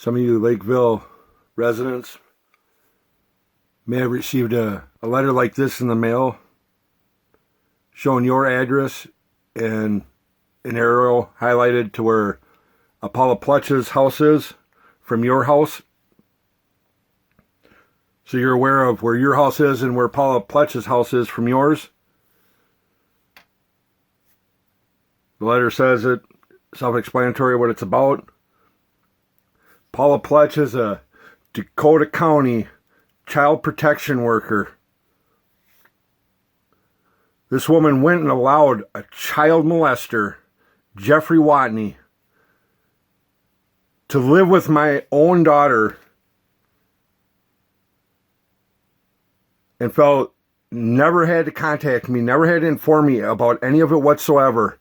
Some of you Lakeville residents may have received a letter like this in the mail showing your address and an arrow highlighted to where Paula Pletsch's house is from your house. So you're aware of where your house is and where Paula Pletsch's house is from yours. The letter says it, self-explanatory what it's about. Paula Pletsch is a Dakota County child protection worker. This woman went and allowed a child molester, Jeffrey Watney, to live with my own daughter and felt never had to contact me, never had to inform me about any of it whatsoever.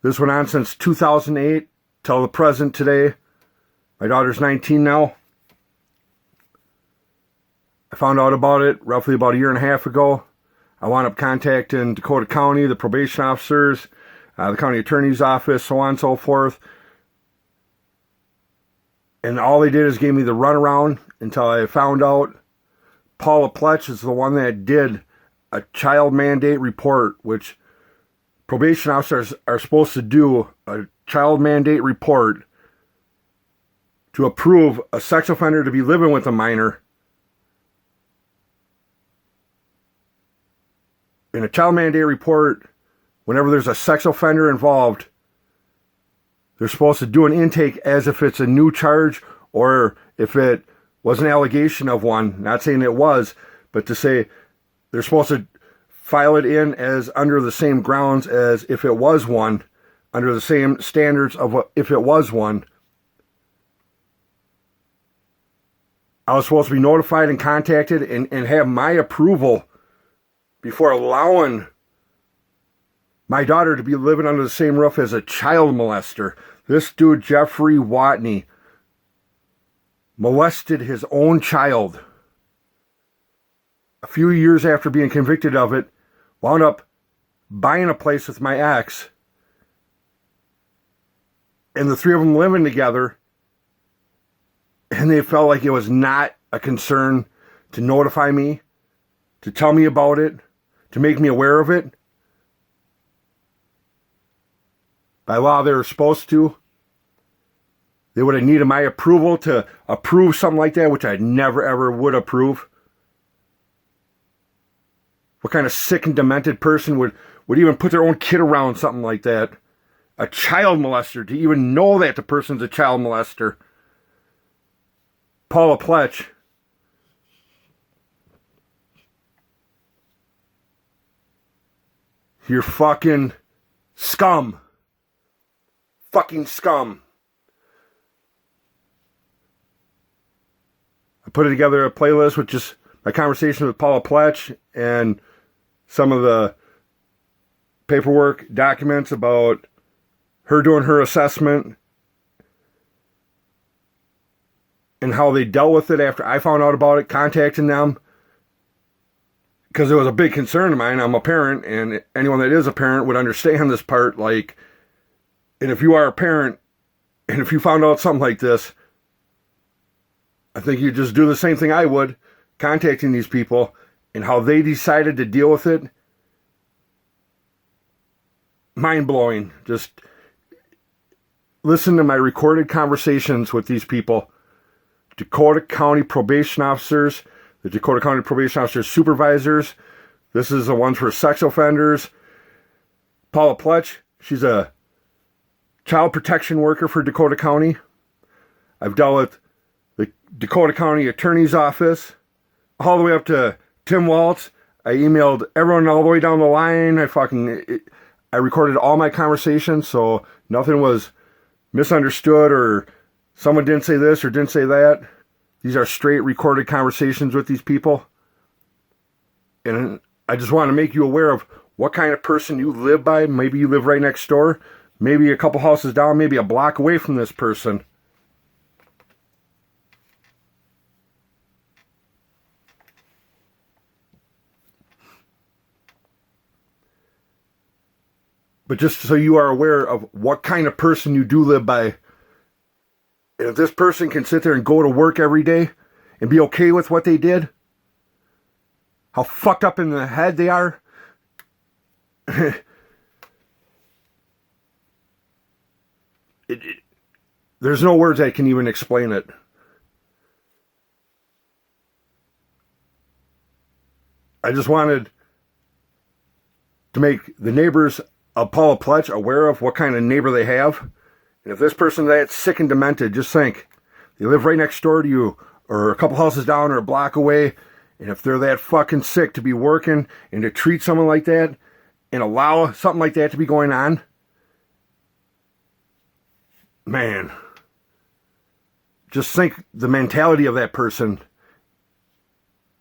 This went on since 2008 till the present today. My daughter's 19 now. I found out about it roughly about a year and a half ago. I wound up contacting Dakota County, the probation officers, the county attorney's office, so on and so forth. And all they did is gave me the runaround until I found out Paula Pletsch is the one that did a child mandate report, which probation officers are supposed to do a child mandate report to approve a sex offender to be living with a minor. In a child mandate report, whenever there's a sex offender involved, they're supposed to do an intake as if it's a new charge or if it was an allegation of one. Not saying it was, but to say they're supposed to file it in as under the same grounds as if it was one, under the same standards of if it was one. I was supposed to be notified and contacted and have my approval before allowing my daughter to be living under the same roof as a child molester. This dude, Jeffrey Watney, molested his own child. A few years after being convicted of it, wound up buying a place with my ex. And the three of them living together. And they felt like it was not a concern to notify me, to tell me about it, to make me aware of it. By law, they were supposed to. They would have needed my approval to approve something like that, which I never ever would approve. What kind of sick and demented person would even put their own kid around something like that? A child molester, to even know that the person's a child molester. Paula Pletsch. You're fucking scum. Fucking scum. I put together a playlist with just my conversation with Paula Pletsch and some of the paperwork documents about her doing her assessment and how they dealt with it after I found out about it, contacting them. Because it was a big concern of mine. I'm a parent, and anyone that is a parent would understand this part. Like, and if you are a parent, and if you found out something like this, I think you just do the same thing I would, contacting these people, and how they decided to deal with it. Mind-blowing. Just listen to my recorded conversations with these people. Dakota County probation officers, the Dakota County probation officers supervisors. This is the ones for sex offenders. Paula Pletsch, she's a child protection worker for Dakota County. I've dealt with the Dakota County Attorney's Office, all the way up to Tim Waltz. I emailed everyone all the way down the line. I recorded all my conversations, so nothing was misunderstood or someone didn't say this or didn't say that. These are straight recorded conversations with these people. And I just want to make you aware of what kind of person you live by. Maybe you live right next door. Maybe a couple houses down. Maybe a block away from this person. But just so you are aware of what kind of person you do live by. And if this person can sit there and go to work every day and be okay with what they did, how fucked up in the head they are, there's no words that can even explain it. I just wanted to make the neighbors of Paula Pletsch aware of what kind of neighbor they have. And if this person's that sick and demented, just think, they live right next door to you, or a couple houses down, or a block away. And if they're that fucking sick to be working and to treat someone like that and allow something like that to be going on, man, just think the mentality of that person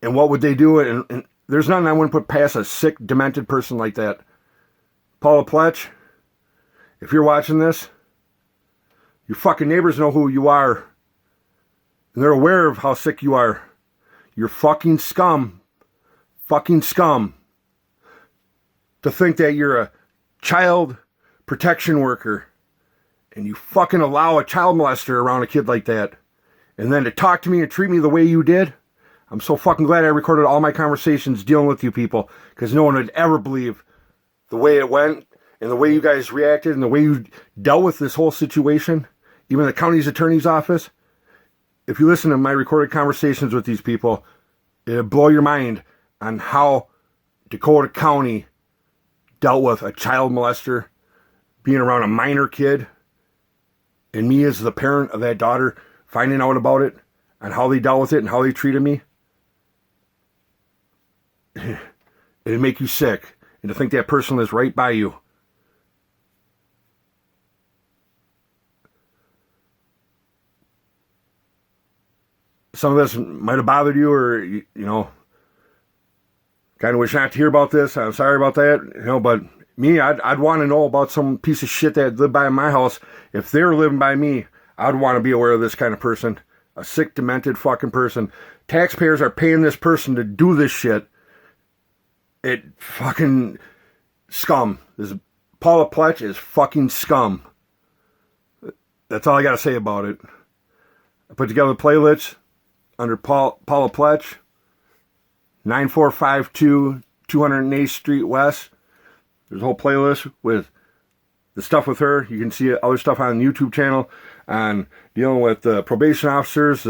and what would they do. And there's nothing I wouldn't put past a sick, demented person like that. Paula Pletsch, if you're watching this, your fucking neighbors know who you are. And they're aware of how sick you are. You're fucking scum. Fucking scum. To think that you're a child protection worker and you fucking allow a child molester around a kid like that. And then to talk to me and treat me the way you did. I'm so fucking glad I recorded all my conversations dealing with you people, because no one would ever believe the way it went and the way you guys reacted and the way you dealt with this whole situation. Even the county's attorney's office. If you listen to my recorded conversations with these people, it'll blow your mind on how Dakota County dealt with a child molester, being around a minor kid, and me as the parent of that daughter finding out about it, and how they dealt with it and how they treated me. It'd make you sick. And to think that person is right by you. Some of this might have bothered you, or, you know, kind of wish not to hear about this. I'm sorry about that. But me, I'd want to know about some piece of shit that lived by my house. If they're living by me, I'd want to be aware of this kind of person. A sick, demented fucking person. Taxpayers are paying this person to do this shit. It fucking scum. This Paula Pletsch is fucking scum. That's all I gotta say about it. I put together a playlist under Paula Pletsch, 9452 208th Street West. There's a whole playlist with the stuff with her. You can see other stuff on the YouTube channel on dealing with probation officers,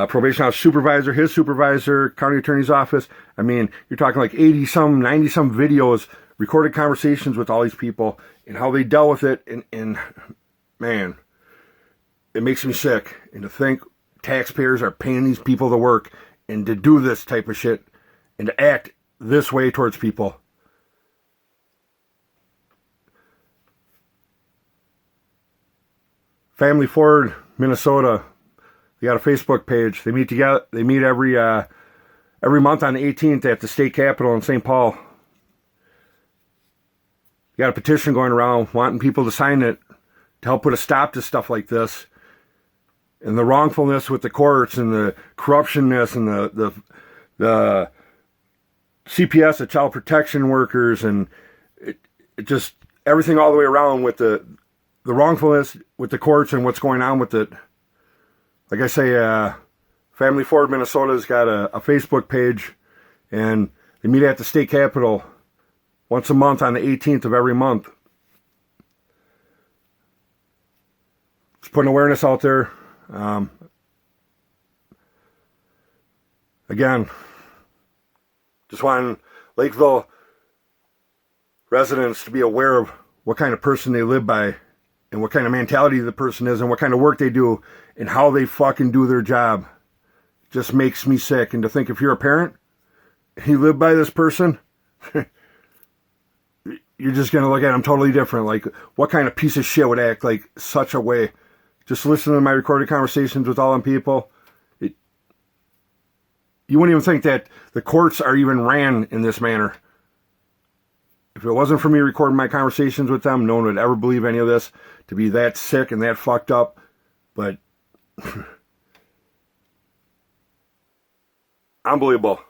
probation officer supervisor, his supervisor, county attorney's office. I mean, you're talking like 80-some, 90-some videos, recorded conversations with all these people and how they dealt with it. And man, it makes me sick. And to think taxpayers are paying these people to work and to do this type of shit and to act this way towards people. Family Ford, Minnesota. They got a Facebook page. They meet together. They meet every month on the 18th at the state capitol in St. Paul. You got a petition going around wanting people to sign it to help put a stop to stuff like this, and the wrongfulness with the courts and the corruptionness and the CPS, the child protection workers, and it just everything all the way around with the wrongfulness with the courts and what's going on with it. Like I say, Family Ford, Minnesota's got a Facebook page, and they meet at the state capitol once a month on the 18th of every month. Just putting awareness out there. Again, just wanting Lakeville residents to be aware of what kind of person they live by and what kind of mentality the person is and what kind of work they do and how they fucking do their job. Just makes me sick. And to think if you're a parent and you live by this person, you're just going to look at them totally different. Like, what kind of piece of shit would act like such a way? Just listen to my recorded conversations with all them people. You wouldn't even think that the courts are even ran in this manner. If it wasn't for me recording my conversations with them, no one would ever believe any of this to be that sick and that fucked up. But unbelievable.